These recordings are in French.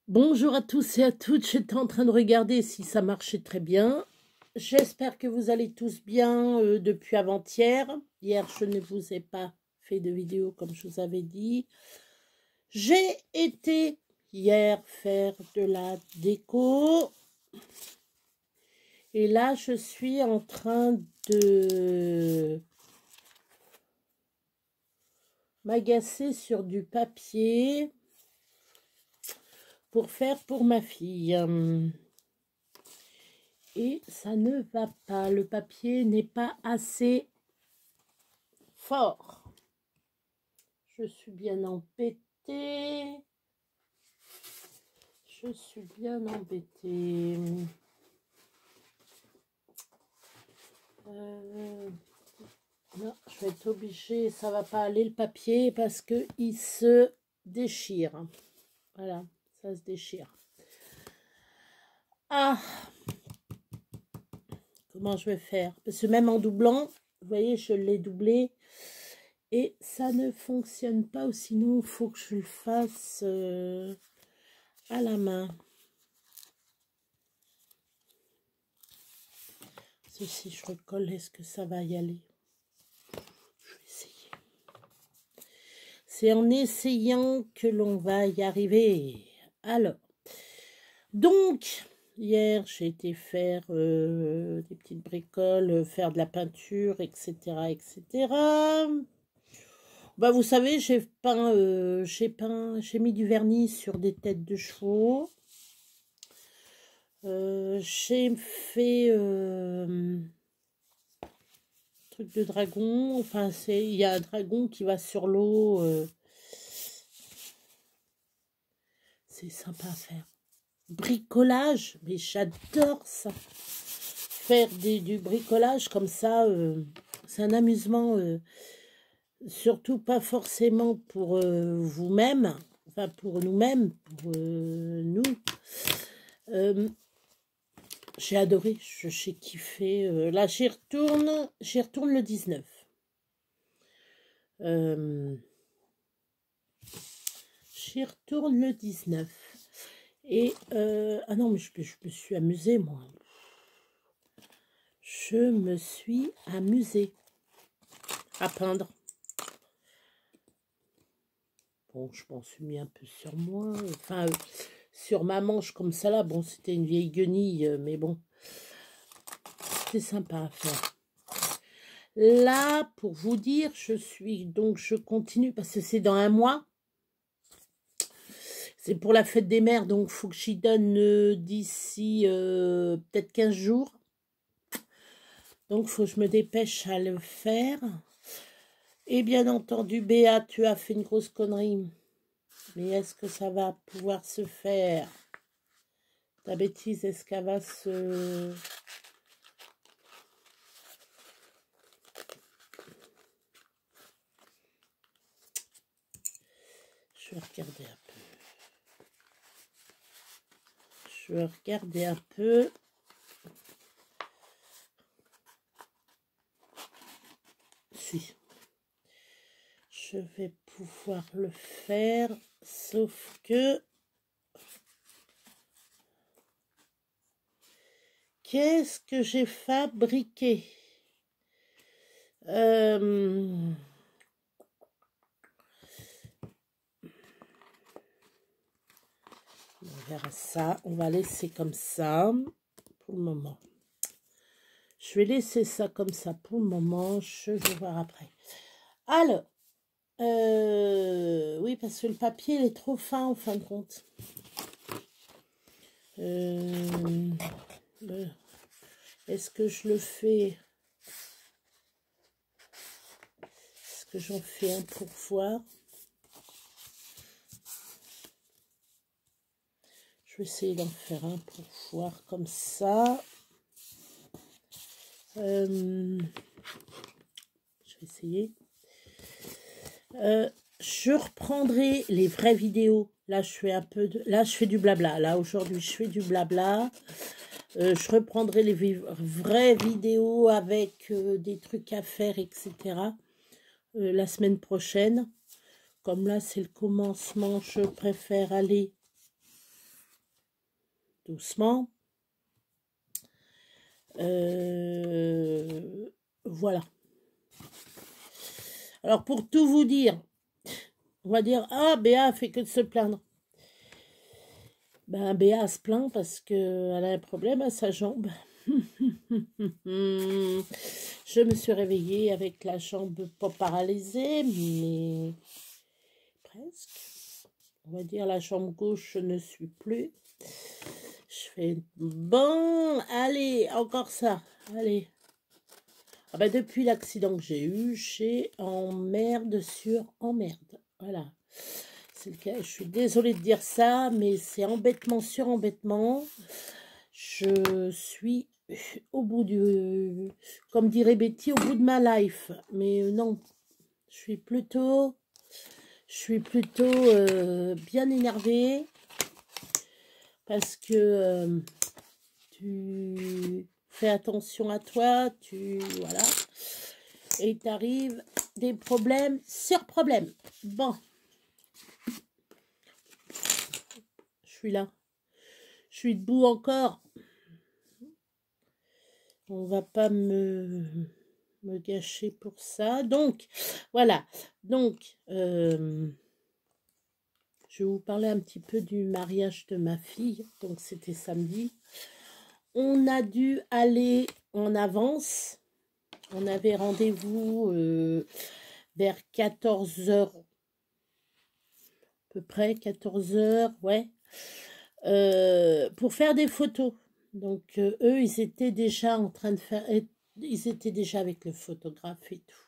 Bonjour à tous et à toutes, j'étais en train de regarder si ça marchait très bien. J'espère que vous allez tous bien depuis avant-hier. Hier, je ne vous ai pas fait de vidéo comme je vous avais dit. J'ai été hier faire de la déco. Et là, je suis en train de m'agacer sur du papier pour faire pour ma fille. Et ça ne va pas, le papier n'est pas assez fort. Je suis bien embêtée. Je suis bien embêtée. Non, je vais être obligée, ça va pas aller le papier parce que il se déchire. Voilà, ça se déchire. Ah, comment je vais faire? Parce que même en doublant, vous voyez, je l'ai doublé et ça ne fonctionne pas. Ou sinon, il faut que je le fasse à la main. Si je recolle, est-ce que ça va y aller? Je vais essayer. C'est en essayant que l'on va y arriver. Alors, donc, hier, j'ai été faire des petites bricoles, faire de la peinture, etc., etc. Bah, vous savez, j'ai mis du vernis sur des têtes de chevaux. J'ai fait truc de dragon. Enfin, il y a un dragon qui va sur l'eau. C'est sympa à faire. Bricolage, mais j'adore ça. Faire du bricolage comme ça, c'est un amusement. Surtout pas forcément pour vous-même, enfin pour nous-mêmes, pour nous. J'ai adoré, j'ai kiffé. Là, j'y retourne le 19. J'y retourne le 19. Et, ah non, mais je me suis amusée, moi. Je me suis amusée à peindre. Bon, je m'en suis mis un peu sur moi. Enfin, sur ma manche comme ça là. Bon, c'était une vieille guenille, mais bon. C'était sympa à faire. Là, pour vous dire, je continue parce que c'est dans un mois. C'est pour la fête des mères, donc il faut que j'y donne d'ici peut-être 15 jours. Donc, il faut que je me dépêche à le faire. Et bien entendu, Béa, tu as fait une grosse connerie. Mais est-ce que ça va pouvoir se faire? Ta bêtise, est-ce qu'elle va se... Je vais regarder un peu. Je vais regarder un peu. Si. Je vais pouvoir le faire, sauf que... Qu'est-ce que j'ai fabriqué? On verra ça. On va laisser comme ça pour le moment. Je vais laisser ça comme ça pour le moment. Je vais voir après. Alors, oui, parce que le papier il est trop fin en fin de compte. Est-ce que je le fais? Est-ce que j'en fais un pour voir? Je vais essayer d'en faire un pour voir comme ça. Je vais essayer. Je reprendrai les vraies vidéos. Là, je fais un peu de... Là, je fais du blabla. Là, aujourd'hui, je fais du blabla. Je reprendrai les vraies vidéos avec des trucs à faire, etc. La semaine prochaine. Comme là, c'est le commencement, je préfère aller doucement. Voilà. Alors, pour tout vous dire, on va dire, ah, Béa fait que de se plaindre. Ben, Béa se plaint parce qu'elle a un problème à sa jambe. Je me suis réveillée avec la jambe pas paralysée, mais presque. On va dire la jambe gauche, je ne suis plus. Je fais, bon, allez, encore ça, allez. Ah ben, depuis l'accident que j'ai eu, j'ai emmerde sur emmerde. Voilà. C'est le cas. Je suis désolée de dire ça, mais c'est embêtement sur embêtement. Je suis au bout du... Comme dirait Betty, au bout de ma life. Mais non, je suis plutôt bien énervée. Parce que tu fais attention à toi, voilà. Et t'arrives des problèmes sur problèmes. Bon. Je suis là. Je suis debout encore. On va pas me gâcher pour ça. Donc, voilà. Donc, je vais vous parler un petit peu du mariage de ma fille. Donc, c'était samedi. On a dû aller en avance. On avait rendez-vous vers 14h. À peu près 14h, ouais. Pour faire des photos. Donc, eux, ils étaient déjà en train de faire... Ils étaient déjà avec le photographe et tout.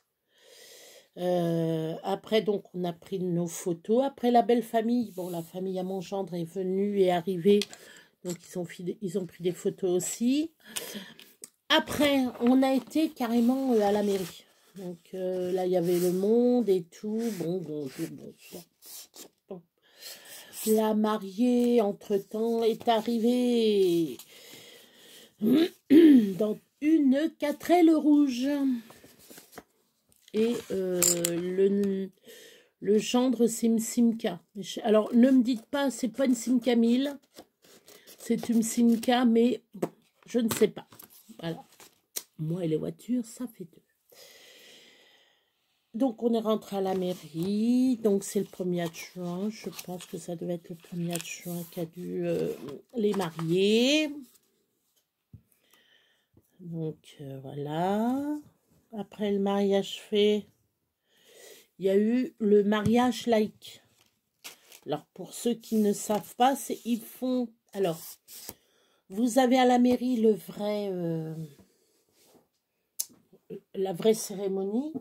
Après, donc, on a pris nos photos. Après, la belle famille, bon, la famille à mon gendre est venue et arrivée. Donc, ils ont pris des photos aussi. Après, on a été carrément à la mairie. Donc, là, il y avait le monde et tout. Bon. La mariée, entre-temps, est arrivée dans une 4L rouge. Et le gendre, c'est une Simca. Alors, ne me dites pas, c'est pas une Simca 1000. C'est une Simca, mais je ne sais pas. Voilà. Moi et les voitures, ça fait deux. Donc, on est rentré à la mairie. Donc, c'est le 1er juin. Je pense que ça devait être le 1er juin qu'a dû les marier. Donc, voilà. Après le mariage fait, il y a eu le mariage laïque. Alors, pour ceux qui ne savent pas, ils font... Alors, vous avez à la mairie la vraie cérémonie.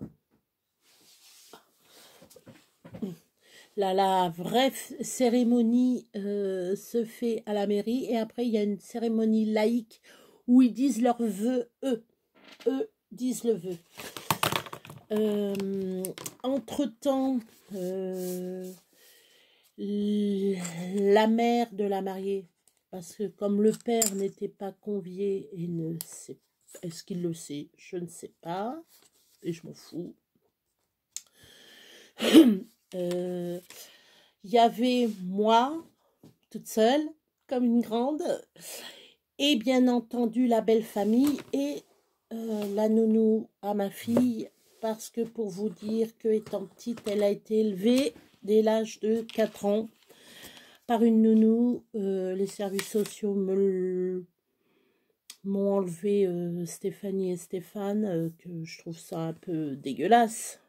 La vraie cérémonie se fait à la mairie. Et après, il y a une cérémonie laïque où ils disent leurs vœux, eux. Eux disent le vœu. Entre-temps, la mère de la mariée, parce que comme le père n'était pas convié et ne sait, est-ce qu'il le sait? Je ne sais pas, et je m'en fous. Il y avait moi, toute seule, comme une grande, et bien entendu la belle famille et la nounou à ma fille, parce que pour vous dire que étant petite, elle a été élevée dès l'âge de 4 ans par une nounou. Les services sociaux m'ont enlevé Stéphanie et Stéphane, que je trouve ça un peu dégueulasse.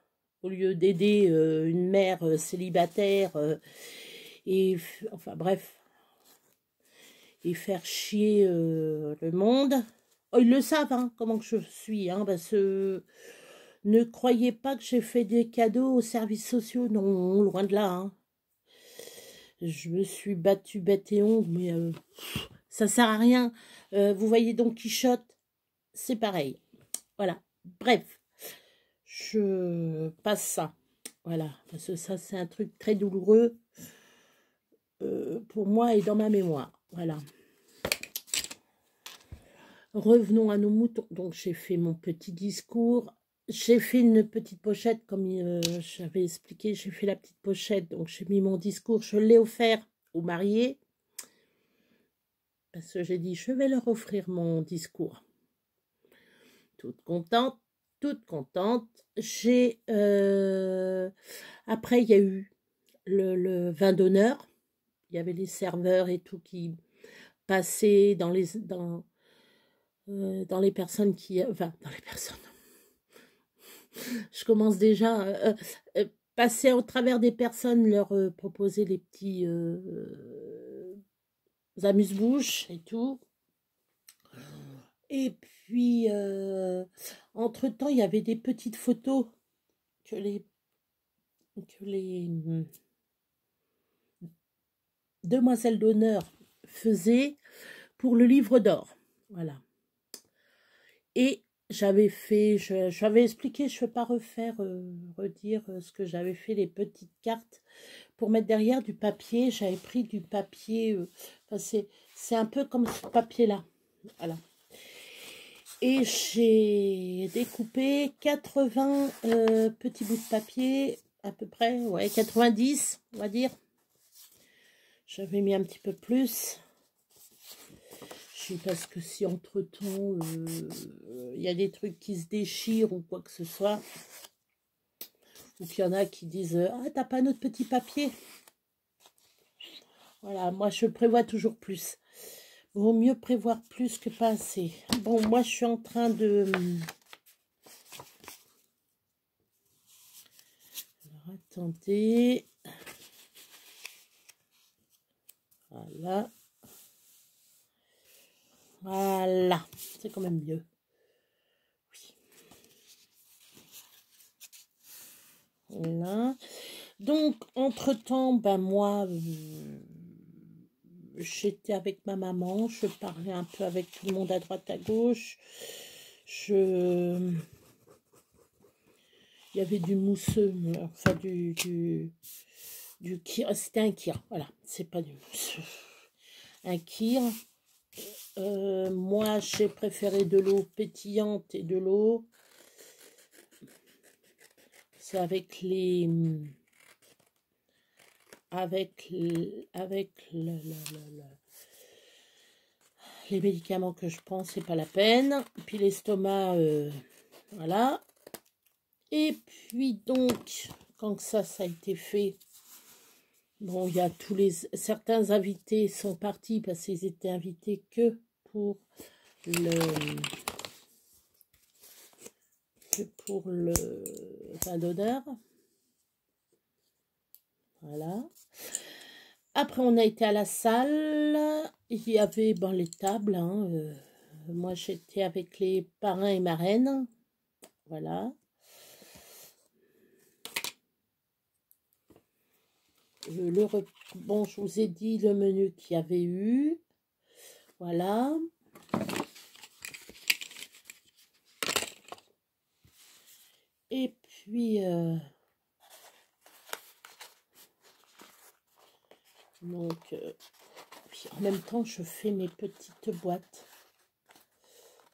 Au lieu d'aider une mère célibataire et enfin bref, et faire chier le monde. Oh, ils le savent, hein, comment que je suis, hein, parce que ne croyez pas que j'ai fait des cadeaux aux services sociaux, non, loin de là. Hein. Je me suis battue bête et ongle, mais ça sert à rien. Vous voyez donc Quichotte, c'est pareil. Voilà, bref, je passe ça. Voilà, parce que ça, c'est un truc très douloureux pour moi et dans ma mémoire. Voilà. Revenons à nos moutons. Donc, j'ai fait mon petit discours. J'ai fait une petite pochette, comme j'avais expliqué. J'ai fait la petite pochette. Donc, j'ai mis mon discours. Je l'ai offert aux mariés. Parce que j'ai dit, je vais leur offrir mon discours. Toute contente, toute contente. J'ai... Après, il y a eu le vin d'honneur. Il y avait les serveurs et tout qui passaient dans les personnes qui... Enfin, dans les personnes. Je commence déjà... passer au travers des personnes, leur proposer les petits amuse-bouches et tout. Et puis, entre-temps, il y avait des petites photos que les demoiselles d'honneur faisaient pour le livre d'or. Voilà. Et j'avais fait, j'avais expliqué, je ne vais pas redire ce que j'avais fait, les petites cartes pour mettre derrière du papier. J'avais pris du papier, enfin c'est un peu comme ce papier-là. Voilà. Et j'ai découpé 80 petits bouts de papier, à peu près, ouais, 90, on va dire. J'avais mis un petit peu plus. Je sais parce que si entre-temps, il y a des trucs qui se déchirent ou quoi que ce soit, ou qu'il y en a qui disent « Ah, t'as pas notre petit papier ?» Voilà, moi je prévois toujours plus. Vaut mieux prévoir plus que pas assez. Bon, moi, je suis en train de... Alors, attendez. Voilà. Voilà. C'est quand même mieux. Oui. Voilà. Donc, entre-temps, ben moi... j'étais avec ma maman, je parlais un peu avec tout le monde à droite, à gauche. Il y avait du mousseux, enfin du kir, c'était un kir, voilà, c'est pas du mousseux. Un kir. Moi, j'ai préféré de l'eau pétillante et de l'eau. C'est avec les médicaments que je prends, c'est pas la peine. Puis l'estomac, voilà. Et puis donc, quand ça a été fait, bon, il y a certains invités sont partis parce qu'ils étaient invités que pour le vin d'honneur. Voilà. Après, on a été à la salle. Il y avait les tables. Hein, moi, j'étais avec les parrains et marraines. Voilà. Bon, je vous ai dit le menu qu'il y avait eu. Voilà. Et puis... donc, puis en même temps, je fais mes petites boîtes.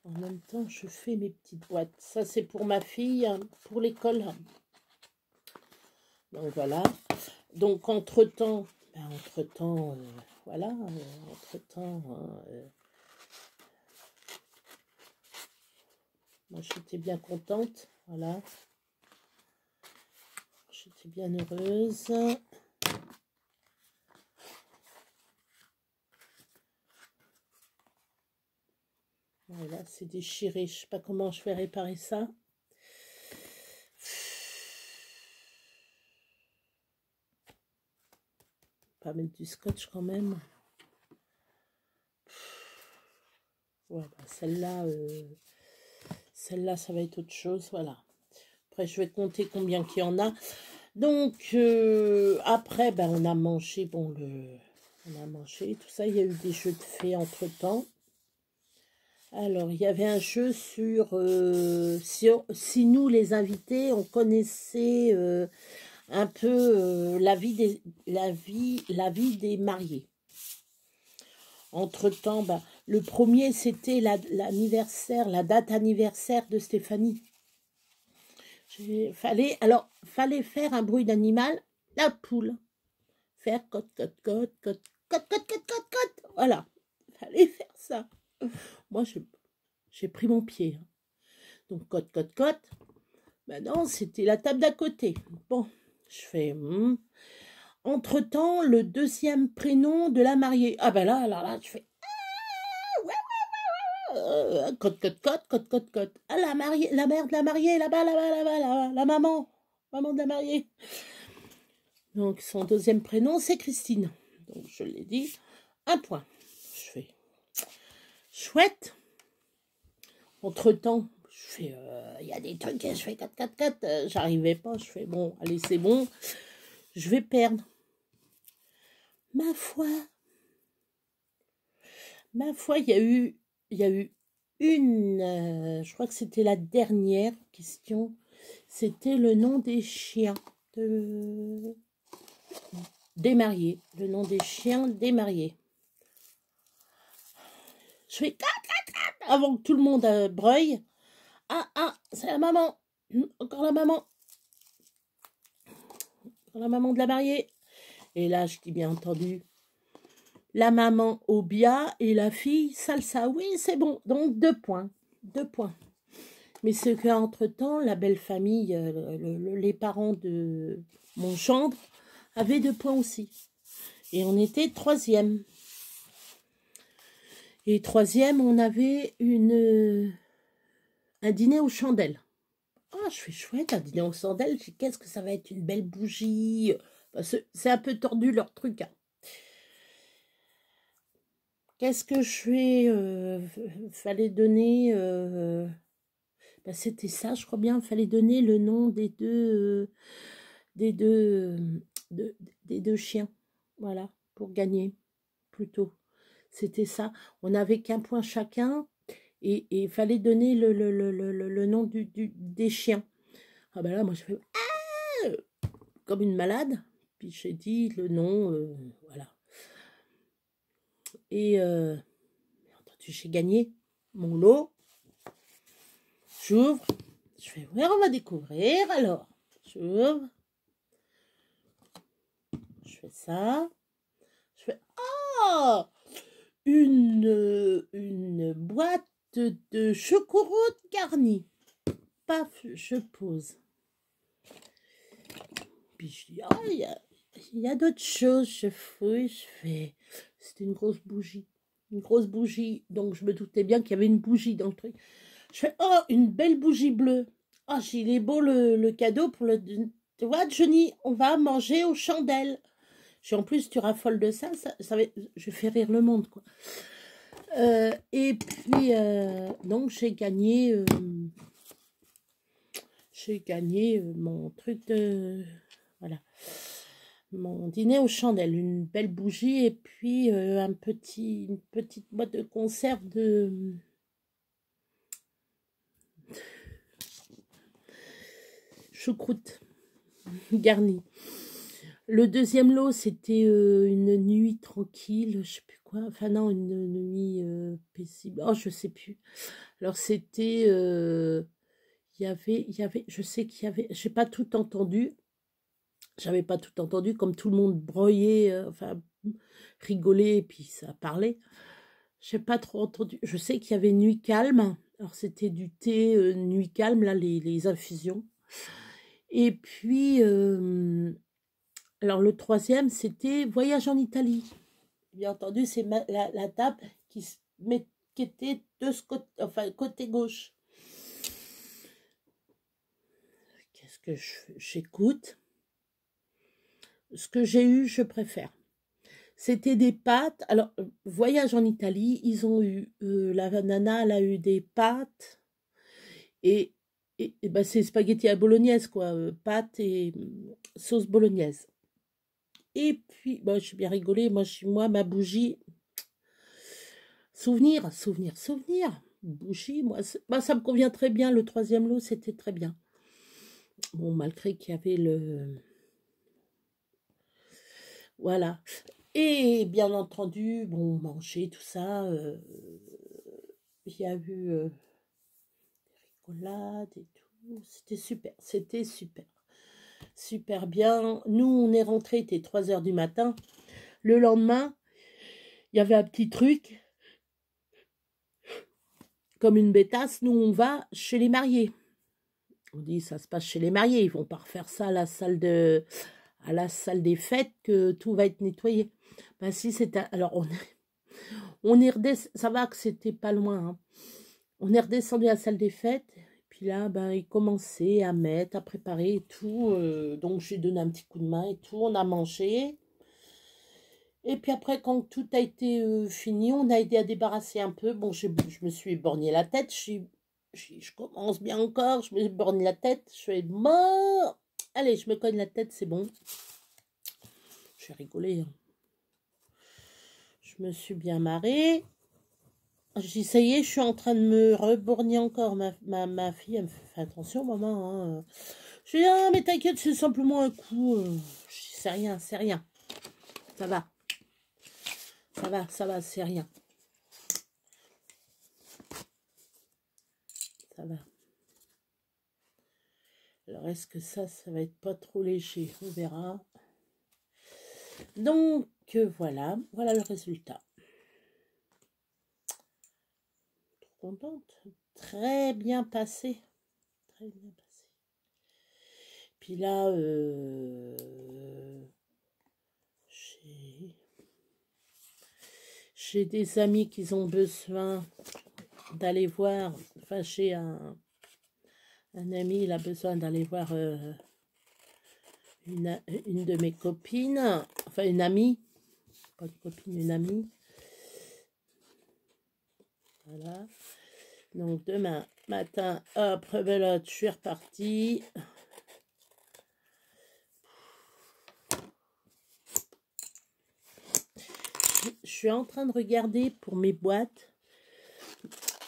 En même temps, je fais mes petites boîtes. Ça, c'est pour ma fille, pour l'école. Donc, voilà. Donc, entre-temps, voilà, entre-temps, moi, j'étais bien contente. Voilà. J'étais bien heureuse. Voilà, c'est déchiré. Je sais pas comment je vais réparer ça. Pas mettre du scotch quand même. Voilà, celle-là, ça va être autre chose. Voilà. Après, je vais compter combien qu'il y en a. Donc, après, ben, on a mangé, bon, on a mangé, tout ça. Il y a eu des jeux de fées entre-temps. Alors, il y avait un jeu sur si nous, les invités, on connaissait un peu la vie des mariés. Entre-temps, ben, le premier, c'était l'anniversaire, la date anniversaire de Stéphanie. Fallait faire un bruit d'animal, la poule. Faire cote, cote, cote, cote, cote, cote, cote, cote, cote. Voilà. fallait faire ça. Moi, j'ai pris mon pied. Donc, cote, cote, cote. Maintenant, c'était la table d'à côté. Bon, je fais... Entre-temps, le deuxième prénom de la mariée. Ah ben là, alors là, je fais... Cote, cote, cote, cote, cote, cote. Ah, la mariée, la mère de la mariée, là-bas, là-bas, là-bas, là-bas, la maman. Maman de la mariée. Donc, son deuxième prénom, c'est Christine. Donc, je l'ai dit. Un point. Je fais... Chouette. Entre-temps, je fais... Il y a des trucs, je fais 4, 4, 4. J'arrivais pas. Je fais, bon, allez, c'est bon. Je vais perdre. Ma foi, il y a eu une, je crois que c'était la dernière question, c'était le nom des chiens des mariés, le nom des chiens des mariés. Je fais 4, 4, 4 avant que tout le monde breuille. Ah, c'est la maman, encore la maman de la mariée. Et là, je dis bien entendu, la maman Obia et la fille Salsa. Oui, c'est bon. Donc, 2 points. 2 points. Mais c'est qu'entre-temps, la belle famille, les parents de mon gendre avaient 2 points aussi. Et on était 3e. Et 3e, on avait un dîner aux chandelles. Ah, je fais chouette, un dîner aux chandelles. Qu'est-ce que ça va être, une belle bougie. C'est un peu tordu leur truc, hein. Qu'est-ce que je fais, fallait donner... c'était ça, je crois bien. Fallait donner le nom des deux chiens. Voilà, pour gagner, plutôt. C'était ça. On n'avait qu'un point chacun. Et il fallait donner le nom des chiens. Ah ben là, moi, je fais... comme une malade. Puis j'ai dit le nom, voilà. Et j'ai gagné mon lot. J'ouvre. Je fais, ouais, on va découvrir. Alors, j'ouvre. Je fais ça. Je fais, ah, une boîte de chocoroute garnie. Paf, je pose. Puis je dis, ah, il y a d'autres choses. Je fouille, je fais, c'était une grosse bougie. Une grosse bougie. Donc, je me doutais bien qu'il y avait une bougie dans le truc. Je fais, oh, une belle bougie bleue. Ah, il est beau le cadeau pour le... Tu vois, Johnny, on va manger aux chandelles. En plus, tu raffoles de ça, je fais rire le monde, quoi. Et puis, donc, j'ai gagné mon truc de... Voilà. Mon dîner aux chandelles. Une belle bougie et puis une petite boîte de conserve de... choucroute garnie. Le deuxième lot, c'était une nuit tranquille, je sais plus quoi. Enfin non, une nuit paisible. Oh, je sais plus. Alors c'était, il y avait, je sais qu'il y avait, j'ai pas tout entendu. J'avais pas tout entendu, comme tout le monde broyait, enfin rigolait et puis ça parlait. J'ai pas trop entendu. Je sais qu'il y avait nuit calme. Alors c'était du thé nuit calme, là les infusions. Et puis alors, le troisième, c'était Voyage en Italie. Bien entendu, c'est la table qui était de ce côté, enfin, côté gauche. Qu'est-ce que j'écoute? Ce que j'ai eu, je préfère. C'était des pâtes. Alors, Voyage en Italie, ils ont eu, la nana, elle a eu des pâtes. Et ben, c'est spaghetti à bolognaise, quoi. Pâtes et sauce bolognaise. Et puis, bah, j'ai bien rigolé. Moi, ma bougie. Souvenir. Bougie, moi, ça me convient très bien. Le troisième lot, c'était très bien. Bon, malgré qu'il y avait le... Voilà. Et bien entendu, bon, manger, tout ça. Il y a eu des rigolades et tout. C'était super. Super bien. Nous, on est rentrés, il était 3h du matin. Le lendemain, il y avait un petit truc. comme une bêtasse, nous, on va chez les mariés. On dit, ça se passe chez les mariés. Ils vont pas refaire ça à la salle des fêtes, que tout va être nettoyé. Ben si, c'est... Alors, on est redescendu... Ça va que c'était pas loin, hein. On est redescendu à la salle des fêtes. Puis là, ben, ils commençaient à mettre, à préparer et tout. Donc, j'ai donné un petit coup de main et tout. On a mangé. Et puis après, quand tout a été fini, on a aidé à débarrasser un peu. Bon, je me suis borgné la tête. Je commence bien encore. Je me borgne la tête. Je fais bon. Allez, je me cogne la tête, c'est bon. J'ai rigolé. Hein. Je me suis bien marrée. Je dis, ça y est, je suis en train de me reborgner encore. Ma fille, elle me fait attention, maman. Hein. Je dis, ah, mais t'inquiète, c'est simplement un coup. Je dis, c'est rien, c'est rien. Ça va. Ça va, c'est rien. Ça va. Alors, est-ce que ça va être pas trop léger? On verra. Donc, voilà. Voilà le résultat. Trop contente. Très bien passé. Très bien passé. Puis là, j'ai des amis qui ont besoin d'aller voir. Enfin, j'ai un ami, il a besoin d'aller voir une de mes copines. Enfin, une amie. Pas une copine, une amie. Voilà. Donc, demain matin, hop, rebelote, je suis repartie. Je suis en train de regarder pour mes boîtes.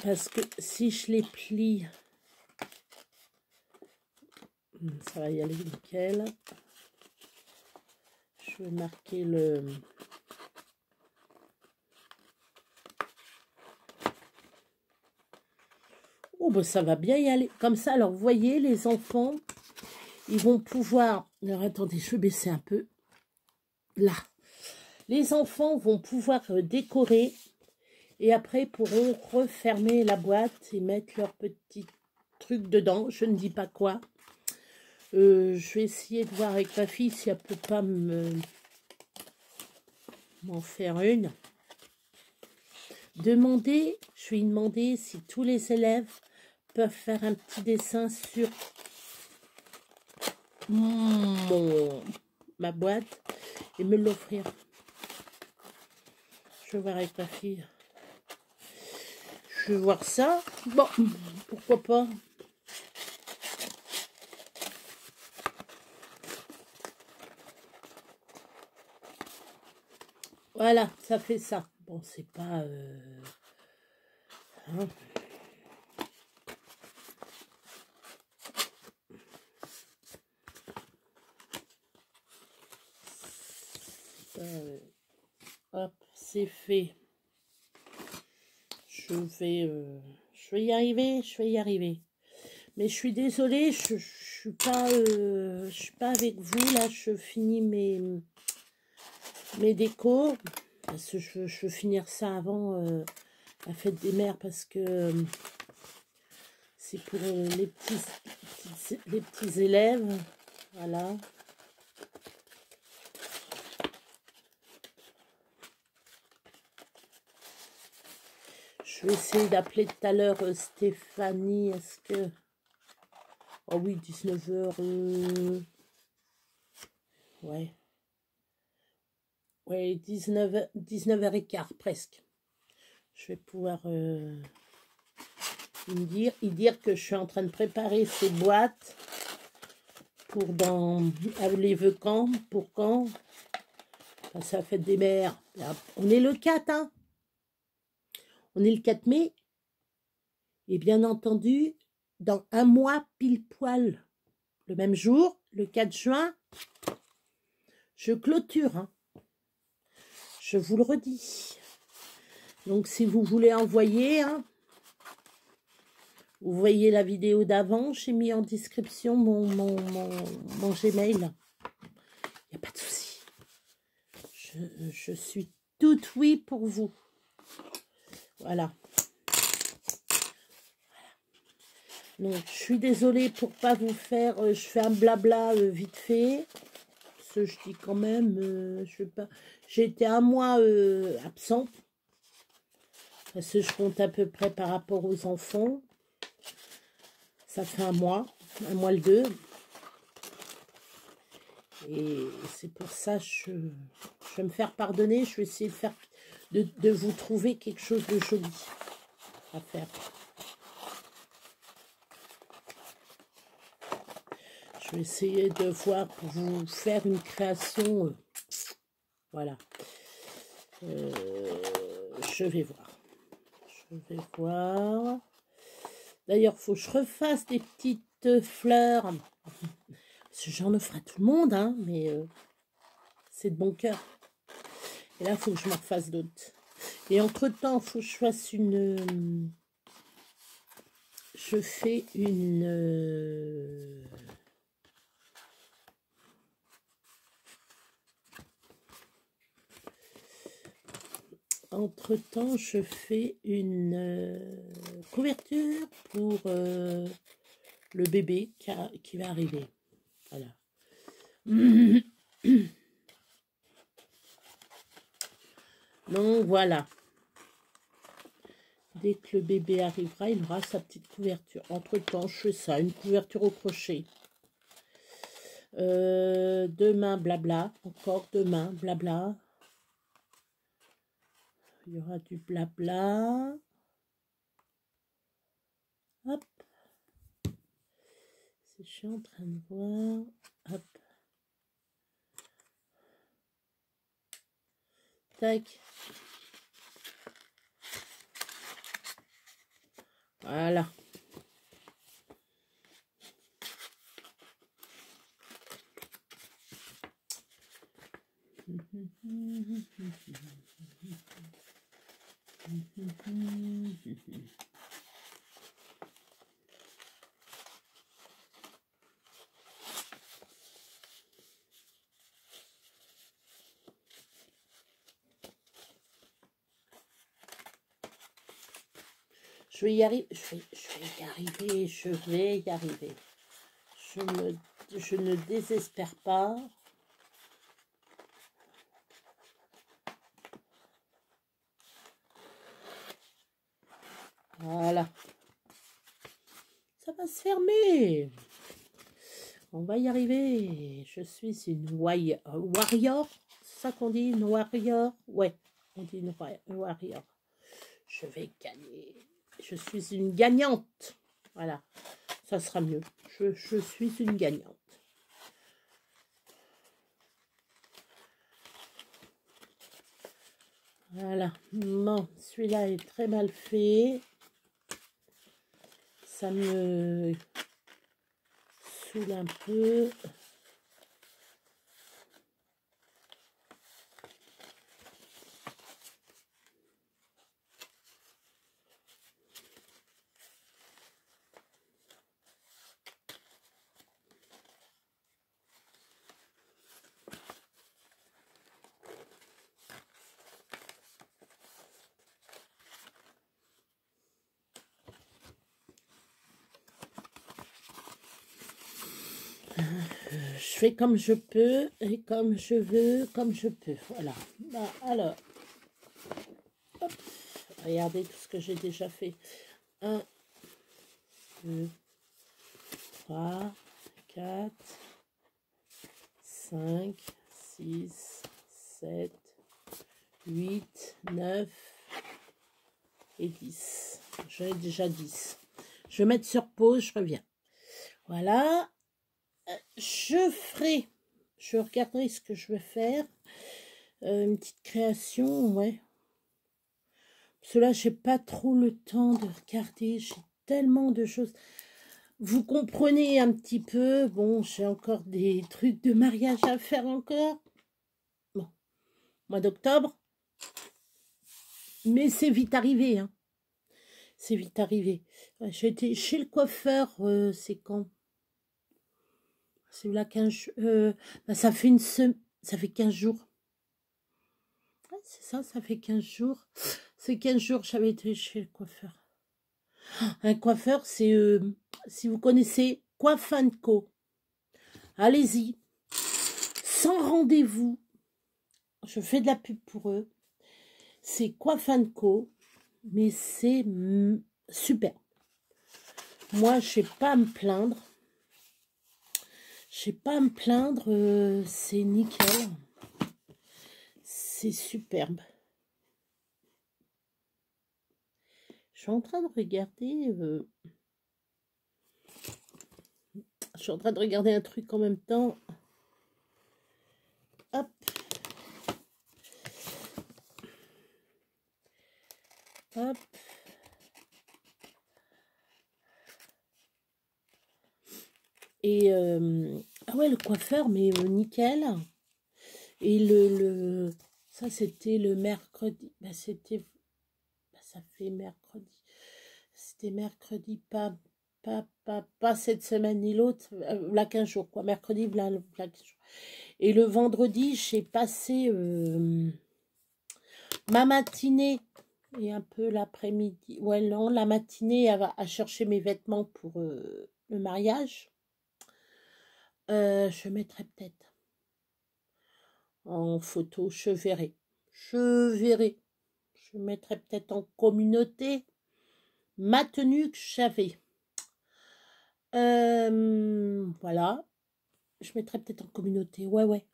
Parce que si je les plie, ça va y aller nickel. Je vais marquer le... Oh, ben ça va bien y aller. Comme ça, alors, vous voyez, les enfants, ils vont pouvoir... Alors, attendez, je vais baisser un peu. Là. Les enfants vont pouvoir décorer et après pourront refermer la boîte et mettre leur petit truc dedans. Je ne dis pas quoi. Je vais essayer de voir avec ma fille si elle peut pas m'en faire une. Je vais lui demander si tous les élèves peuvent faire un petit dessin sur ma boîte et me l'offrir. Je vais voir avec ma fille. Je vais voir ça. Bon, pourquoi pas. Voilà, ça fait ça. Bon, c'est pas... Hein. Hop, c'est fait. Je vais y arriver. Mais je suis désolée, je suis pas avec vous là. Je finis mes décos parce que je veux finir ça avant la fête des mères parce que c'est pour les petits élèves. Voilà. Je vais essayer d'appeler tout à l'heure Stéphanie. Est-ce que... Oh oui, 19h. Ouais. Ouais, 19h15 presque. Je vais pouvoir dire que je suis en train de préparer ces boîtes pour les vœux quand, pour quand. Enfin, ça fait des mères. On est le 4, hein. On est le 4 mai. Et bien entendu, dans un mois pile poil, le même jour, le 4 juin, je clôture. Hein. Je vous le redis. Donc, si vous voulez envoyer, hein, vous voyez la vidéo d'avant, j'ai mis en description mon Gmail. Il n'y a pas de souci. Je suis toute oui pour vous. Voilà. Donc, je suis désolée pour pas vous faire... je fais un blabla vite fait. Parce que je dis quand même... je vais pas... J'ai été un mois absente. Parce que je compte à peu près par rapport aux enfants. Ça fait un mois le 2. Et c'est pour ça que je vais me faire pardonner. Je vais essayer de faire de vous trouver quelque chose de joli à faire. Je vais essayer de voir pour vous faire une création. Voilà. Je vais voir. Je vais voir. D'ailleurs, il faut que je refasse des petites fleurs. J'en offre à tout le monde, hein, mais c'est de bon cœur. Et là, il faut que je m'en refasse d'autres. Et entre-temps, il faut que je fasse une... je fais une... Entre-temps, je fais une couverture pour le bébé qui va arriver. Voilà. Donc, voilà. Dès que le bébé arrivera, il aura sa petite couverture. Entre-temps, je fais ça, une couverture au crochet. Demain, blabla. Encore demain, blabla. Il y aura du blabla. Hop. Je suis en train de voir. Hop. Tac. Voilà. Je vais y arriver, je vais y arriver, je vais y arriver. Je ne désespère pas. Voilà. Ça va se fermer. On va y arriver. Je suis une warrior. C'est ça qu'on dit, une warrior? Ouais, on dit une warrior. Je vais gagner. Je suis une gagnante. Voilà. Ça sera mieux. Je suis une gagnante. Voilà. Non, celui-là est très mal fait. Ça me saoule un peu. Je fais comme je peux et comme je veux, comme je peux. Voilà. Bah, alors, hop, regardez tout ce que j'ai déjà fait. 1, 2, 3, 4, 5, 6, 7, 8, 9 et 10. J'en ai déjà 10. Je vais mettre sur pause, je reviens. Voilà. Je regarderai ce que je vais faire. Une petite création, ouais. Parce que là, j'ai pas trop le temps de regarder. J'ai tellement de choses. Vous comprenez un petit peu. Bon, j'ai encore des trucs de mariage à faire encore. Bon, mois d'octobre. Mais c'est vite arrivé, hein. C'est vite arrivé. J'ai été chez le coiffeur, c'est quand? C'est là 15 bah, ça fait ça fait 15 jours. Ouais, c'est ça, ça fait 15 jours. C'est 15 jours, j'avais été chez le coiffeur. Un coiffeur, c'est, si vous connaissez Coiffe & Co. Allez-y. Sans rendez-vous. Je fais de la pub pour eux. C'est Coiffe & Co. Mais c'est super. Moi, je sais pas à me plaindre. Je sais pas à me plaindre. C'est nickel. C'est superbe. Je suis en train de regarder... Je suis en train de regarder un truc en même temps. Hop. Hop. Et ah ouais, le coiffeur, mais nickel. Et ça c'était le mercredi. Bah, c'était, bah, ça fait mercredi. C'était mercredi, pas cette semaine ni l'autre, là 15 jours, quoi. Mercredi, là 15 jours. Et le vendredi, j'ai passé ma matinée et un peu l'après-midi. Ouais, non, la matinée à chercher mes vêtements pour le mariage. Je mettrai peut-être en photo, je verrai. Je mettrai peut-être en communauté ma tenue que j'avais. Voilà. Je mettrai peut-être en communauté. Ouais.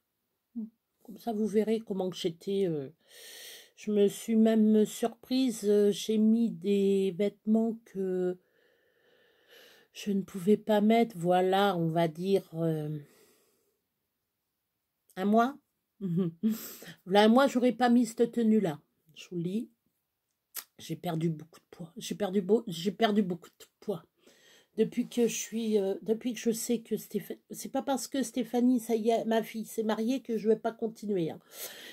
Comme ça, vous verrez comment que j'étais. Je me suis même surprise. J'ai mis des vêtements que je ne pouvais pas mettre. Voilà, on va dire un mois. Là, moi, j'aurais pas mis cette tenue-là. Je vous le dis. J'ai perdu beaucoup de poids. J'ai perdu beaucoup de poids. Depuis que je sais que Stéphanie, c'est pas parce que Stéphanie, ça y est, ma fille s'est mariée que je vais pas continuer. Hein.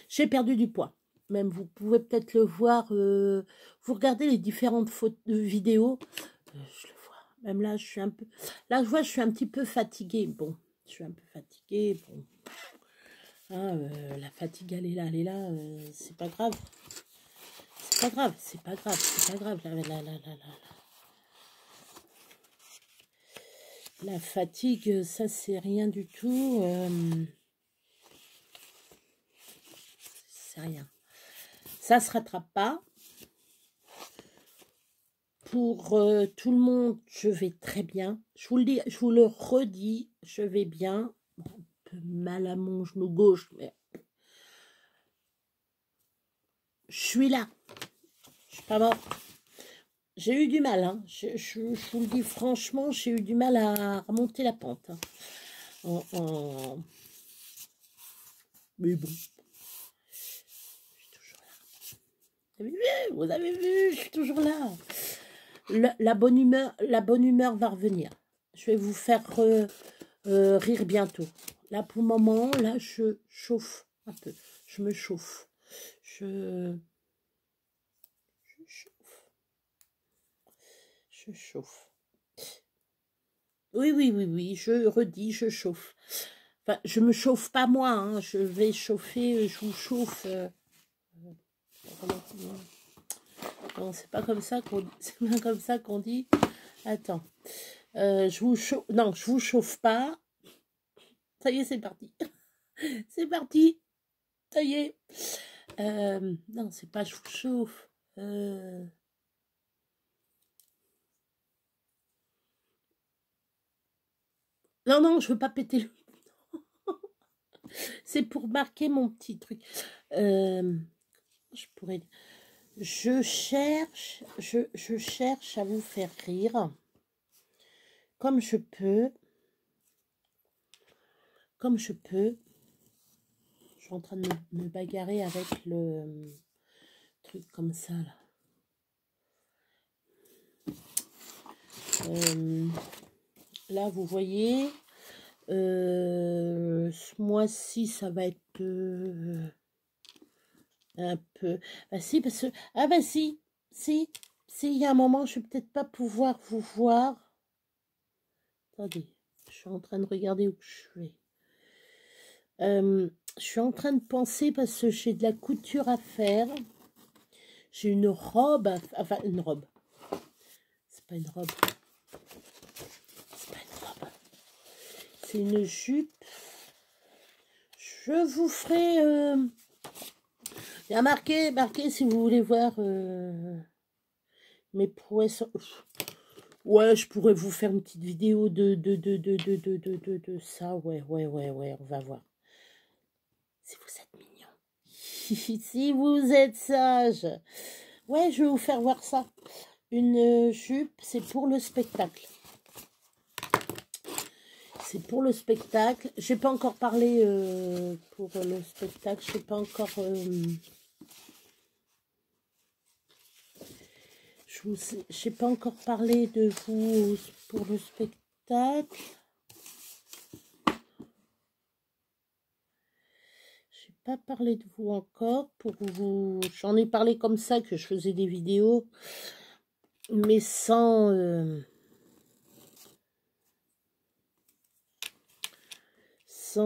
J'ai perdu du poids. Même vous pouvez peut-être le voir. Vous regardez les différentes vidéos. Je le vois. Même là, je suis un peu. Là, je vois, je suis un petit peu fatiguée. Bon, je suis un peu fatiguée. Bon, ah, la fatigue, elle est là. C'est pas grave. C'est pas grave. C'est pas grave. C'est pas grave. La fatigue, ça, c'est rien du tout. C'est rien. Ça se rattrape pas. Pour tout le monde, je vais très bien. Je vous le dis, je vous le redis, je vais bien. Un peu mal à mon genou gauche, mais je suis là. Je suis pas morte. J'ai eu du mal, hein. Je vous le dis franchement, j'ai eu du mal à remonter la pente. Hein. Mais bon. Je suis toujours là. Vous avez vu, je suis toujours là. La bonne humeur va revenir. Je vais vous faire rire bientôt. Là, pour le moment, là, je chauffe un peu. Je me chauffe. Je chauffe. Je chauffe. Oui, je redis, je chauffe. Enfin, je me chauffe pas moi, hein. Je vais chauffer, je vous chauffe. Non, c'est pas comme ça qu'on c'est pas comme ça qu'on dit. Attends. Je vous chauffe. Non, je vous chauffe pas. Ça y est, c'est parti. C'est parti. Ça y est. Non, c'est pas je vous chauffe. Non, je veux pas péter le... C'est pour marquer mon petit truc. Je pourrais... Je cherche à vous faire rire. Comme je peux. Comme je peux. Je suis en train de me bagarrer avec le truc comme ça, là. Là, vous voyez, ce mois-ci, ça va être un peu... Ah si, parce que... Ah bah si, il y a un moment, je vais peut-être pas pouvoir vous voir. Attendez, je suis en train de regarder où je vais. Je suis en train de penser parce que j'ai de la couture à faire. J'ai une robe, enfin une robe. pas une robe. C'est pas une robe. C'est une jupe. Je vous ferai... Il y a marqué si vous voulez voir mes prouesses. Ouais, je pourrais vous faire une petite vidéo de ça. Ouais, on va voir. Si vous êtes mignon. Si vous êtes sage. Ouais, je vais vous faire voir ça. Une jupe, c'est pour le spectacle. C'est pour le spectacle. J'ai pas encore parlé pour le spectacle. Je sais pas encore... je n'ai pas encore parlé de vous pour le spectacle. Je n'ai pas parlé de vous encore pour vous. J'en ai parlé comme ça que je faisais des vidéos, mais sans. Ça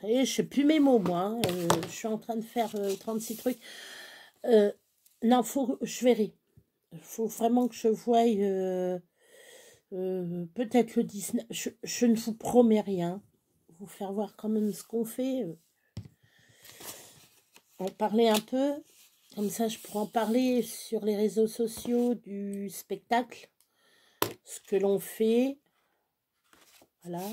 y est, je ne sais plus mes mots, moi. Hein. Je suis en train de faire 36 trucs. Non, je verrai. Il faut vraiment que je voie peut-être le 19. Je ne vous promets rien. Vous faire voir quand même ce qu'on fait. En parler un peu. Comme ça, je pourrais en parler sur les réseaux sociaux du spectacle. Ce que l'on fait. Voilà.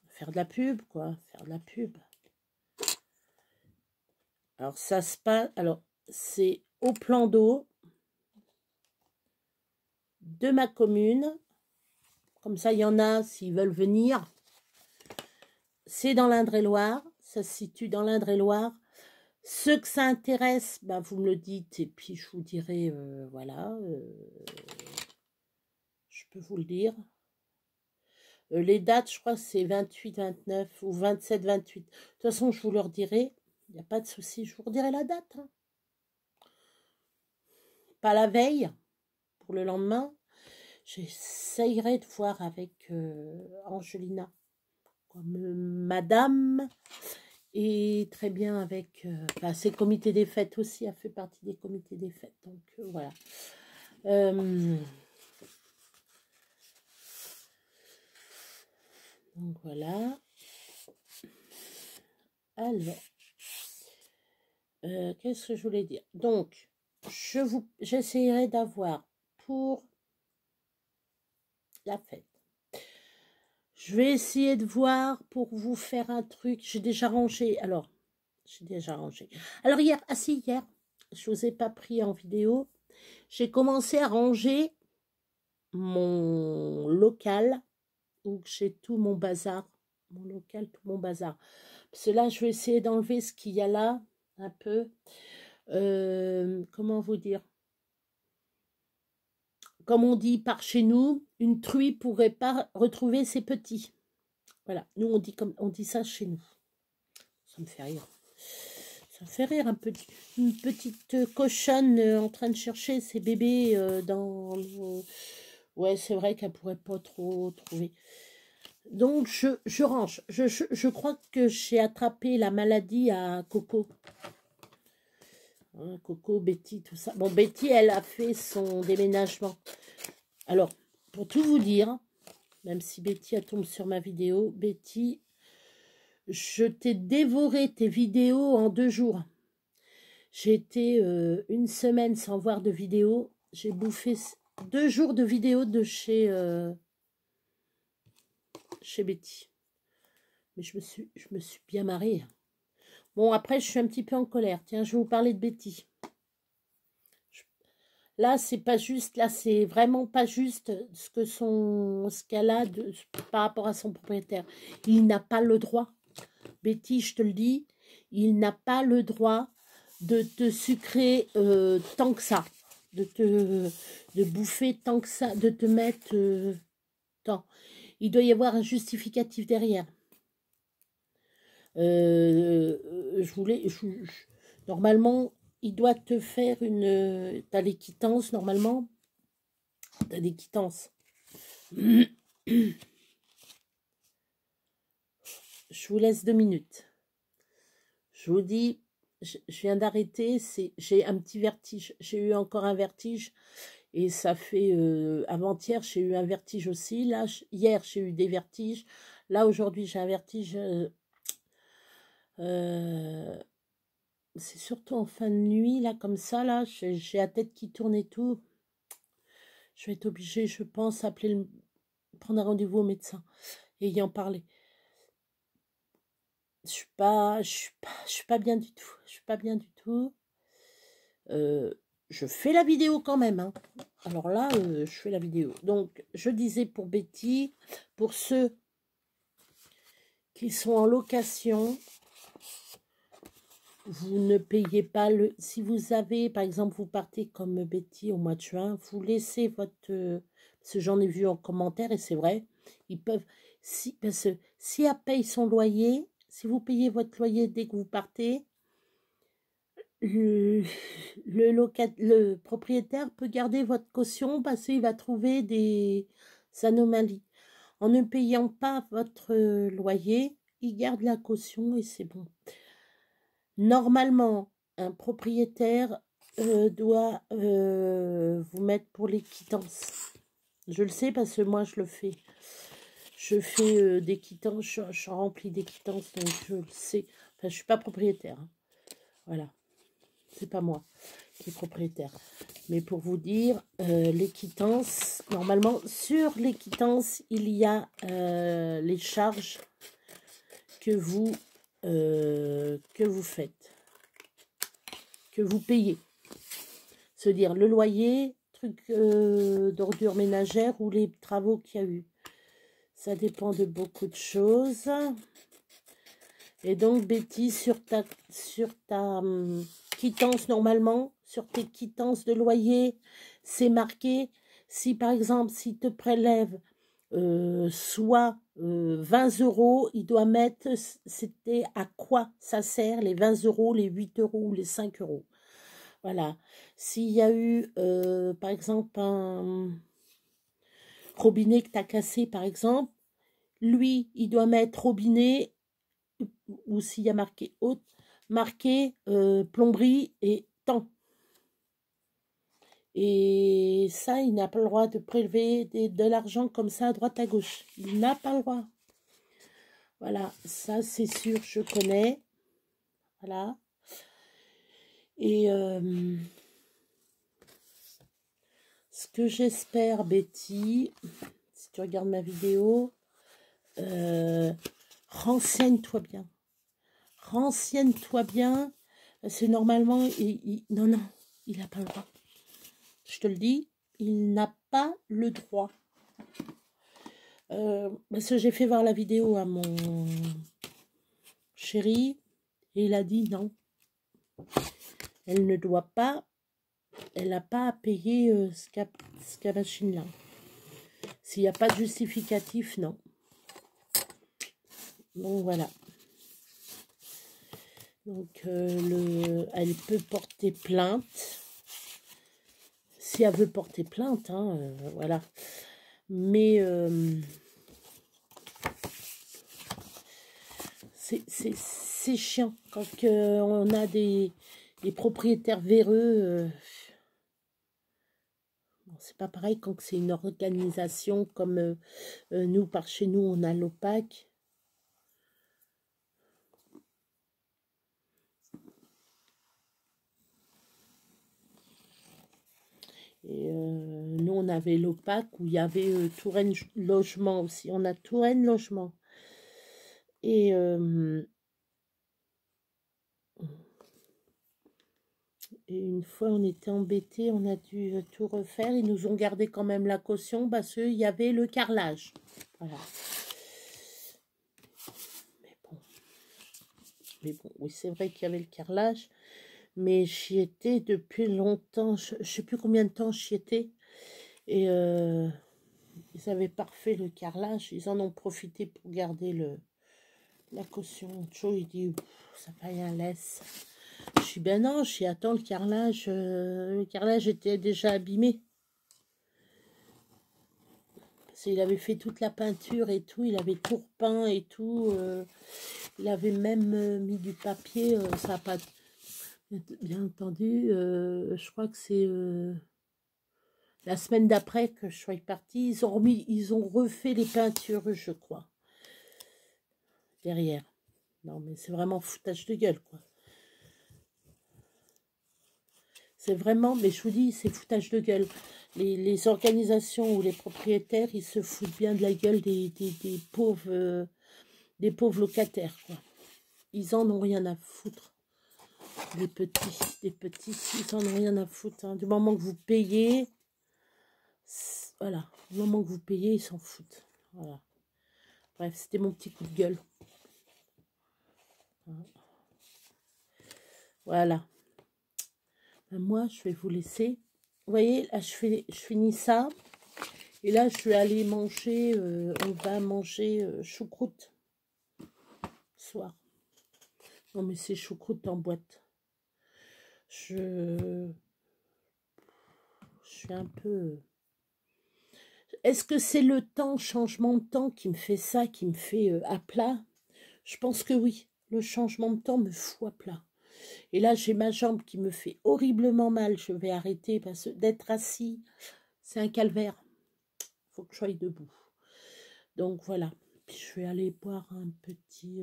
Faire de la pub, quoi. Faire de la pub. Alors, ça se passe... Alors, c'est au plan d'eau de ma commune. Comme ça, il y en a, s'ils veulent venir. C'est dans l'Indre-et-Loire. Ça se situe dans l'Indre-et-Loire. Ceux que ça intéresse, bah, vous me le dites. Et puis, je vous dirai, voilà. Je peux vous le dire. Les dates, je crois que c'est 28, 29 ou 27, 28. De toute façon, je vous le redirai. Il n'y a pas de souci. Je vous redirai la date. Hein. Pas la veille, pour le lendemain. J'essayerai de voir avec Angelina. Comme madame. Et très bien avec... enfin, c'est comité des fêtes aussi. Elle fait partie des comités des fêtes. Donc, voilà. Donc, voilà. Alors... qu'est-ce que je voulais dire? Donc, j'essayerai d'avoir pour la fête. Je vais essayer de voir pour vous faire un truc. J'ai déjà rangé. Alors, hier, hier, je vous ai pas pris en vidéo. J'ai commencé à ranger mon local où j'ai tout mon bazar. Mon local, tout mon bazar. Parce que là, je vais essayer d'enlever ce qu'il y a là, un peu. Comment vous dire? Comme on dit par chez nous, une truie pourrait pas retrouver ses petits. Voilà, nous on dit ça chez nous. Ça me fait rire. Ça me fait rire une petite cochonne en train de chercher ses bébés dans... Ouais, c'est vrai qu'elle pourrait pas trop trouver. Donc je range. Je crois que j'ai attrapé la maladie à Coco. Hein, Coco, Betty, tout ça. Bon, Betty, elle a fait son déménagement. Alors, pour tout vous dire, même si Betty elle tombe sur ma vidéo, Betty, je t'ai dévoré tes vidéos en 2 jours. J'ai été une semaine sans voir de vidéo. J'ai bouffé 2 jours de vidéos de chez Betty. Mais je me suis bien marrée. Bon, après, je suis un petit peu en colère. Tiens, je vais vous parler de Betty. Là, c'est pas juste. Là, c'est vraiment pas juste ce qu'elle a par rapport à son propriétaire. Il n'a pas le droit. Betty, je te le dis, il n'a pas le droit de te sucrer tant que ça. De bouffer tant que ça. De te mettre tant. Il doit y avoir un justificatif derrière. Normalement, il doit te faire une... T'as les quittances, normalement. T'as des quittances. Je vous laisse 2 minutes. Je vous dis, je viens d'arrêter, j'ai un petit vertige. J'ai eu encore un vertige. Et ça fait avant-hier, j'ai eu un vertige aussi. Là, hier, j'ai eu des vertiges. Là, aujourd'hui, j'ai un vertige. C'est surtout en fin de nuit, là, comme ça, là. J'ai la tête qui tourne et tout. Je vais être obligée, je pense, prendre un rendez-vous au médecin et y en parler. Je suis pas bien du tout. Je suis pas bien du tout. Je fais la vidéo quand même, hein. Alors là, je fais la vidéo. Donc, je disais pour Betty, pour ceux qui sont en location, vous ne payez pas si vous avez, par exemple, vous partez comme Betty au mois de juin, vous laissez votre... parce que j'en ai vu en commentaire et c'est vrai, ils peuvent... parce que si elle paye son loyer, si vous payez votre loyer dès que vous partez, le propriétaire peut garder votre caution parce qu'il va trouver des anomalies. En ne payant pas votre loyer, il garde la caution et c'est bon. Normalement, un propriétaire doit vous mettre pour les quittances. Je le sais parce que moi, je le fais. Je fais des quittances, je remplis des quittances, donc je le sais. Enfin, je ne suis pas propriétaire. Hein. Voilà. C'est pas moi qui est propriétaire. Mais pour vous dire, les quittances, normalement, sur les quittances, il y a les charges que vous faites, que vous payez. C'est-à-dire le loyer, truc d'ordures ménagères ou les travaux qu'il y a eu. Ça dépend de beaucoup de choses. Et donc, Betty, sur ta quittance, normalement, sur tes quittances de loyer, c'est marqué, si par exemple, s'il te prélève soit 20 €, il doit mettre, c'était à quoi ça sert, les 20 €, les 8 € ou les 5 €. Voilà. S'il y a eu, par exemple, un robinet que tu as cassé, par exemple, lui, il doit mettre robinet, ou s'il y a marqué haute, marqué plomberie et temps. Et ça, il n'a pas le droit de prélever de l'argent comme ça à droite à gauche. Il n'a pas le droit. Voilà, ça c'est sûr, je connais. Voilà. Et ce que j'espère, Betty, si tu regardes ma vidéo, renseigne-toi bien. Renseigne-toi bien. C'est normalement, non, il n'a pas le droit. Je te le dis, il n'a pas le droit. Parce que j'ai fait voir la vidéo à mon chéri et il a dit non. Elle ne doit pas, elle n'a pas à payer ce machine-là. S'il n'y a pas de justificatif, non. Donc voilà. Donc elle peut porter plainte. Si elle veut porter plainte, hein, voilà. Mais c'est chiant quand on a des propriétaires véreux. Bon, c'est pas pareil quand c'est une organisation comme nous, par chez nous, on a l'OPAC. Et nous, on avait l'OPAC où il y avait Touraine Logement aussi. On a Touraine Logement. Et une fois, on était embêtés, on a dû tout refaire. Ils nous ont gardé quand même la caution parce qu'il y avait le carrelage. Voilà. Mais bon, oui, c'est vrai qu'il y avait le carrelage. Mais j'y étais depuis longtemps. Je ne sais plus combien de temps j'y étais. Et ils avaient parfait le carrelage. Ils en ont profité pour garder la caution. Joe, il dit, ça va rien laisse. Je suis ben non, je suis attends, le carrelage était déjà abîmé. Parce qu'il avait fait toute la peinture et tout, il avait tout repeint et tout. Il avait même mis du papier, ça n'a pas... Bien entendu, je crois que c'est la semaine d'après que je suis partie. Ils ont refait les peintures, je crois, derrière. Non, mais c'est vraiment foutage de gueule, quoi. C'est vraiment, mais je vous dis, c'est foutage de gueule. Les organisations ou les propriétaires, ils se foutent bien de la gueule des pauvres locataires, quoi. Ils en ont rien à foutre. Les petits, ils en ont rien à foutre. Hein. Du moment que vous payez, voilà, du moment que vous payez, ils s'en foutent. Voilà. Bref, c'était mon petit coup de gueule. Voilà. Moi, je vais vous laisser. Vous voyez, là, je finis ça. Et là, je vais aller manger, on va manger choucroute. Soir. Non, mais c'est choucroute en boîte. Je suis un peu... Est-ce que c'est le temps, changement de temps qui me fait ça, qui me fait à plat? Je pense que oui. Le changement de temps me fout à plat. Et là, j'ai ma jambe qui me fait horriblement mal. Je vais arrêter parce que d'être assis, c'est un calvaire. Il faut que je sois debout. Donc voilà. Puis je vais aller boire un petit...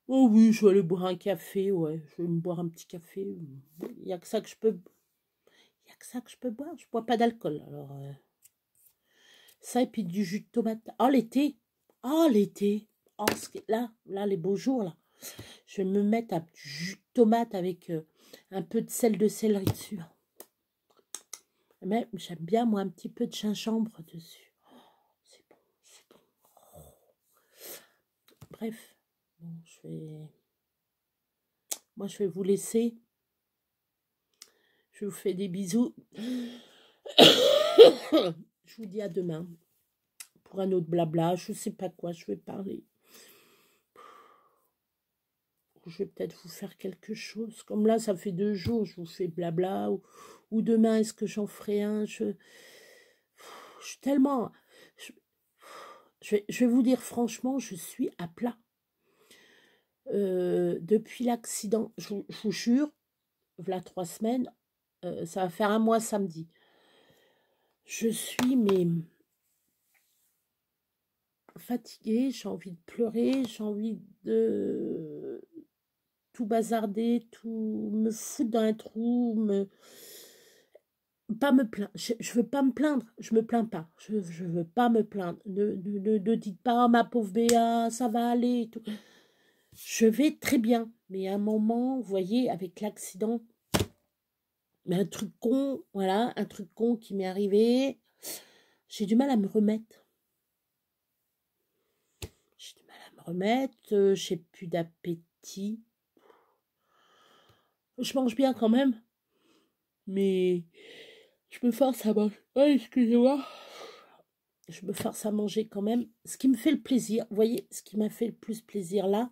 Oh oui, je vais aller boire un café, ouais. Je vais me boire un petit café. Il n'y a que ça que je peux... Il n'y a que ça que je peux boire. Je ne bois pas d'alcool. Alors, ça et puis du jus de tomate. Oh, l'été. Oh, l'été. Oh, là, les beaux jours, là. Je vais me mettre un jus de tomate avec un peu de sel de céleri dessus. Mais j'aime bien, moi, un petit peu de gingembre dessus. Oh, c'est bon, c'est bon. Oh. Bref, bon, moi, je vais vous laisser. Je vous fais des bisous. Je vous dis à demain pour un autre blabla. Je ne sais pas quoi je vais parler. Je vais peut-être vous faire quelque chose. Comme là, ça fait 2 jours, je vous fais blabla. Ou demain, est-ce que j'en ferai un? Je suis tellement... Je vais vous dire franchement, je suis à plat. Depuis l'accident, je vous jure, voilà 3 semaines, ça va faire 1 mois samedi. Je suis mais fatiguée, j'ai envie de pleurer, j'ai envie de tout bazarder, tout me foutre dans un trou, pas me plaindre. Je veux pas me plaindre, je me plains pas. Je veux pas me plaindre. Ne dites pas, oh, ma pauvre Béa, ça va aller. Et tout. Je vais très bien, mais à un moment, vous voyez, avec l'accident, un truc con, voilà, un truc con qui m'est arrivé, j'ai du mal à me remettre. J'ai du mal à me remettre, j'ai plus d'appétit. Je mange bien quand même, mais je me force à manger. Oh, excusez-moi. Je me force à manger quand même. Ce qui me fait le plaisir, vous voyez, ce qui m'a fait le plus plaisir là,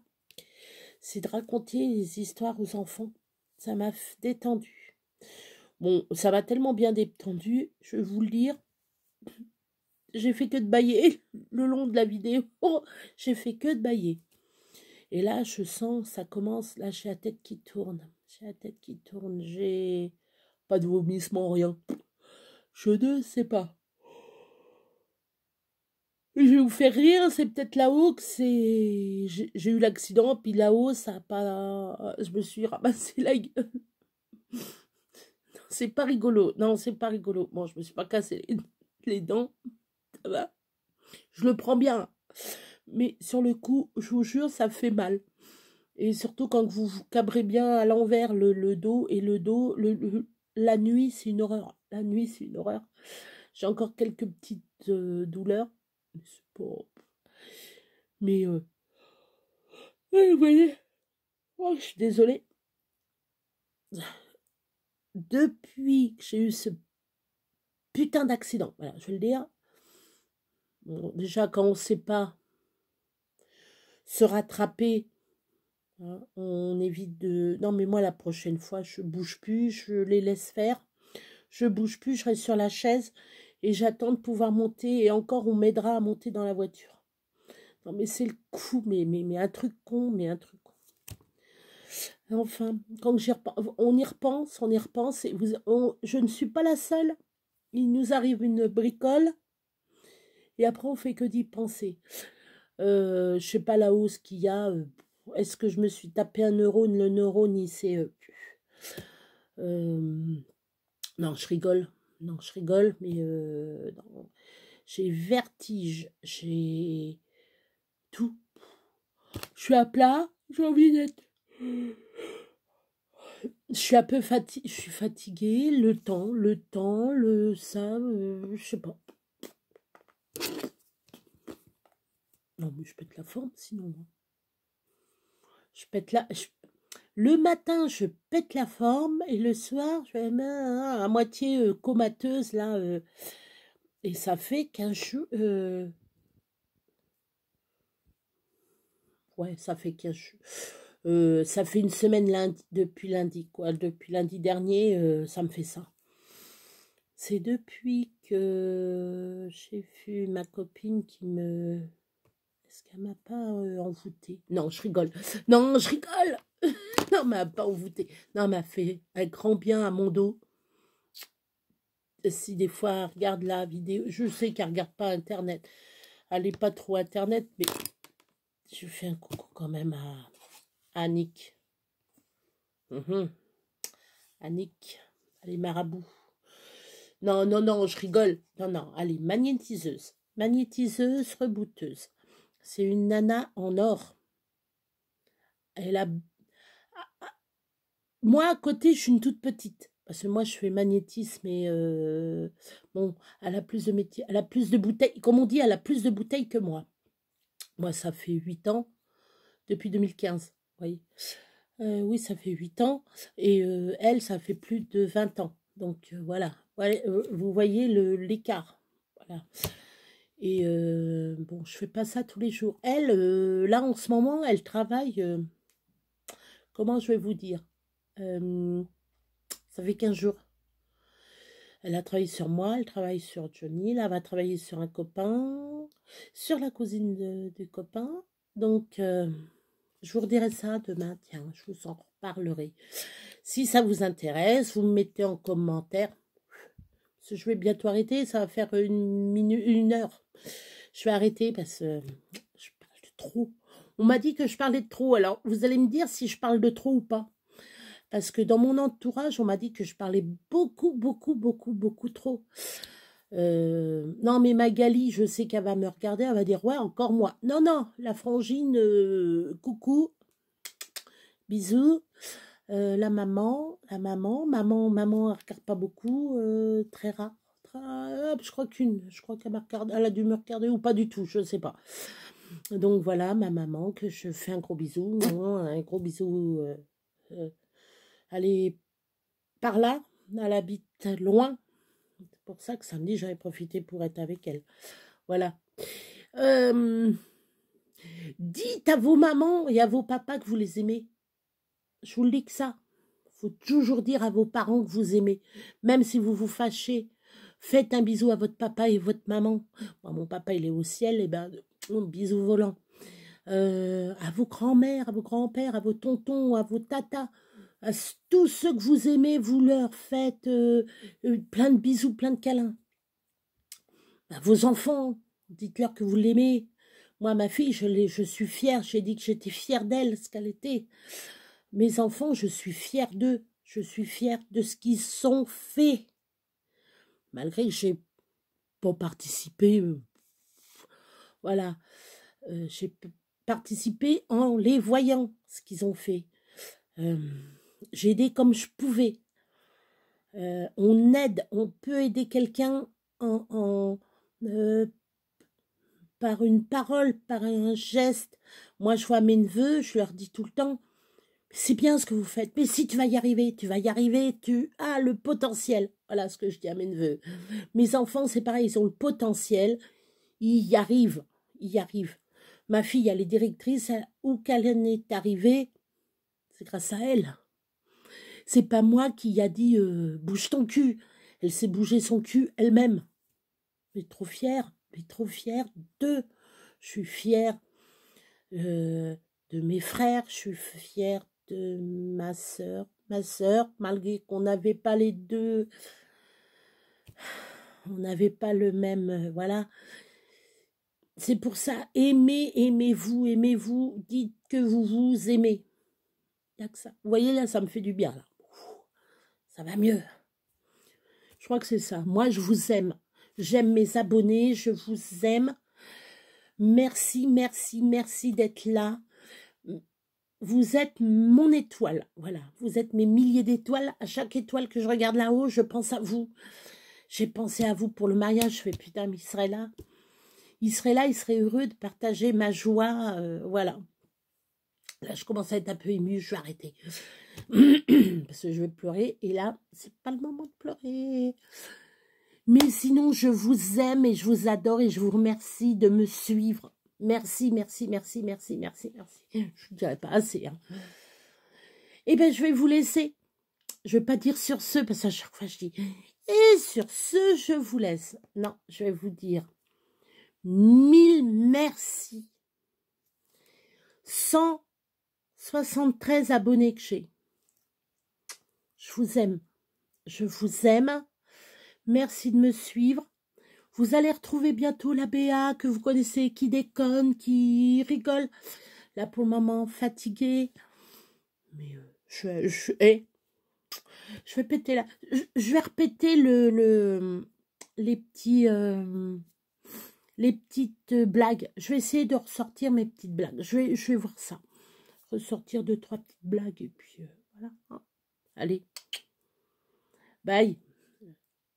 c'est de raconter les histoires aux enfants. Ça m'a détendu. Bon, ça m'a tellement bien détendu, je vais vous le dire. J'ai fait que de bâiller le long de la vidéo. J'ai fait que de bâiller. Et là, je sens, ça commence. Là, j'ai la tête qui tourne. J'ai la tête qui tourne. J'ai pas de vomissement, rien. Je ne sais pas. Je vais vous faire rire, c'est peut-être là-haut que c'est... J'ai eu l'accident, puis là-haut, ça a pas... Je me suis ramassé la gueule. C'est pas rigolo. Non, c'est pas rigolo. Bon, je me suis pas cassé les dents. Ça va. Je le prends bien. Mais sur le coup, je vous jure, ça fait mal. Et surtout quand vous cabrez bien à l'envers le dos. Et le dos, la nuit, c'est une horreur. La nuit, c'est une horreur. J'ai encore quelques petites douleurs. Mais c'est pas... Mais, vous voyez, oh, je suis désolée. Depuis que j'ai eu ce putain d'accident, voilà, je vais le dire. Bon, déjà, quand on ne sait pas se rattraper, hein, on évite de... Non, mais moi, la prochaine fois, je bouge plus, je les laisse faire. Je bouge plus, je reste sur la chaise et j'attends de pouvoir monter. Et encore, on m'aidera à monter dans la voiture. Non, mais c'est le coup, mais un truc con, mais un truc con. Enfin, quand on y repense, et je ne suis pas la seule. Il nous arrive une bricole, et après on fait que d'y penser. Je sais pas la hausse qu'il y a. Est-ce que je me suis tapé un neurone? Le neurone, il s'est... non, je rigole. Non, je rigole, mais non. J'ai vertige, j'ai tout. Je suis à plat, j'ai envie d'être... Je suis un peu je suis fatiguée, ça, je sais pas. Non, mais je pète la forme, sinon. Je pète le matin, je pète la forme, et le soir, je vais à moitié comateuse, là, et ça fait 15 jours... ouais, ça fait 15 jours. Ça fait une semaine depuis lundi, quoi. Depuis lundi dernier, ça me fait ça. C'est depuis que j'ai vu ma copine qui me... Est-ce qu'elle m'a pas envoûtée? Non, je rigole. Non, je rigole. Non, elle m'a pas envoûtée. Non, elle m'a fait un grand bien à mon dos. Si des fois elle regarde la vidéo, je sais qu'elle regarde pas Internet. Elle n'est pas trop Internet, mais je fais un coucou quand même à Annick. Annick, elle est marabout. Non, non, non, je rigole. Non, non, elle est magnétiseuse. Magnétiseuse, rebooteuse. C'est une nana en or. Elle a... Moi, à côté, je suis une toute petite. Parce que moi, je fais magnétisme et... bon, elle a plus de métier, elle a plus de bouteilles. Comme on dit, elle a plus de bouteilles que moi. Moi, ça fait 8 ans, depuis 2015. Oui, oui, ça fait 8 ans. Et elle, ça fait plus de 20 ans. Donc, voilà. Ouais, vous voyez l'écart. Voilà. Et bon, je fais pas ça tous les jours. Elle, là, en ce moment, elle travaille... comment je vais vous dire? Ça fait 15 jours. Elle a travaillé sur moi, elle travaille sur Johnny, là, elle va travailler sur un copain, sur la cousine du copain. Donc, je vous redirai ça demain, tiens, je vous en reparlerai. Si ça vous intéresse, vous me mettez en commentaire. Parce que je vais bientôt arrêter, ça va faire une heure. Je vais arrêter parce que je parle de trop. On m'a dit que je parlais de trop, alors vous allez me dire si je parle de trop ou pas. Parce que dans mon entourage, on m'a dit que je parlais beaucoup, beaucoup, beaucoup, beaucoup trop. Non, mais Magali, je sais qu'elle va me regarder, elle va dire, ouais, encore moi. Non, non, la frangine, coucou, bisous. Maman, maman, elle regarde pas beaucoup, très rare. Je crois je crois qu'elle m'a regardé, elle a dû me regarder ou pas du tout, je sais pas. Donc voilà, ma maman, que je fais un gros bisou, un gros bisou. Elle est par là, elle habite loin. C'est pour ça que samedi, j'avais profité pour être avec elle. Voilà. Dites à vos mamans et à vos papas que vous les aimez. Je vous le dis que ça. Il faut toujours dire à vos parents que vous aimez. Même si vous vous fâchez, faites un bisou à votre papa et votre maman. Moi, mon papa, il est au ciel, et ben, bisou volant. À vos grands-mères, à vos grands-pères, à vos tontons, à vos tatas, à tous ceux que vous aimez, vous leur faites plein de bisous, plein de câlins. À vos enfants, dites-leur que vous l'aimez. Moi, ma fille, je suis fière, j'ai dit que j'étais fière d'elle, ce qu'elle était. Mes enfants, je suis fière d'eux, je suis fière de ce qu'ils sont faits. Malgré que j'ai pas participé, voilà, j'ai participé en les voyant, ce qu'ils ont fait. J'ai aidé comme je pouvais. On aide, on peut aider quelqu'un par une parole, par un geste. Moi, je vois mes neveux, je leur dis tout le temps, c'est bien ce que vous faites, mais si tu vas y arriver, tu as le potentiel. Voilà ce que je dis à mes neveux. Mes enfants, c'est pareil, ils ont le potentiel, ils y arrivent, ils y arrivent. Ma fille, elle est directrice, où qu'elle en est arrivée, c'est grâce à elle. C'est pas moi qui a dit bouge ton cul. Elle s'est bougé son cul elle-même. Mais trop fière d'eux. Je suis fière de mes frères, je suis fière de ma sœur, malgré qu'on n'avait pas les deux, on n'avait pas le même, voilà. C'est pour ça, aimez-vous, dites que vous vous aimez. Il n'y a que ça. Vous voyez, là, ça me fait du bien, là. Ça va mieux. Je crois que c'est ça. Moi, je vous aime. J'aime mes abonnés, je vous aime. Merci, merci, merci d'être là. Vous êtes mon étoile. Voilà, vous êtes mes milliers d'étoiles. À chaque étoile que je regarde là-haut, je pense à vous. J'ai pensé à vous pour le mariage. Je fais, putain, mais il serait là. Il serait là, il serait heureux de partager ma joie. Voilà. Là, je commence à être un peu émue. Je vais arrêter. Parce que je vais pleurer. Et là, c'est pas le moment de pleurer. Mais sinon, je vous aime et je vous adore et je vous remercie de me suivre. Merci, merci, merci, merci, merci, merci. Je ne dirais pas assez. Hein. Eh bien, je vais vous laisser. Je ne vais pas dire sur ce, parce qu'à chaque fois, je dis « Et sur ce, je vous laisse ». Non, je vais vous dire 1000 merci. 173 abonnés que j'ai. Je vous aime. Je vous aime. Merci de me suivre. Vous allez retrouver bientôt la Béa que vous connaissez, qui déconne, qui rigole. Là, pour le moment, fatiguée. Mais je vais péter là. Je vais répéter les petites blagues. Je vais essayer de ressortir mes petites blagues. Je vais voir ça. Ressortir 2-3 petites blagues. Et puis, voilà. Allez. Bye.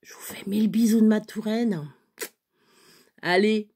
Je vous fais 1000 bisous de ma Touraine. Allez.